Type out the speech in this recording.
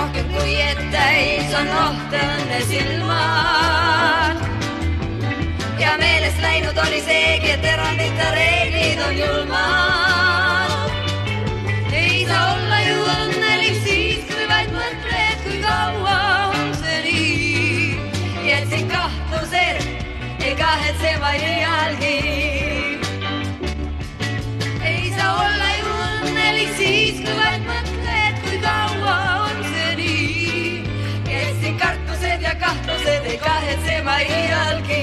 rohkem kui täis on rohte õnne silmad. Ja meelest läinud oli seegi, et erandita reeglid on julmad. Ei saa olla ju õnnelik siis, kui vaid mõtled, kui kaua on see nii. Jätsin kahtlused, ei kahetse vaid iialgi. Ei saa olla ju õnnelik siis, kui vaid mõtled, kui kaua on see nii. Jätsin kartused ja kahtlused, ei kahetse vaid iialgi.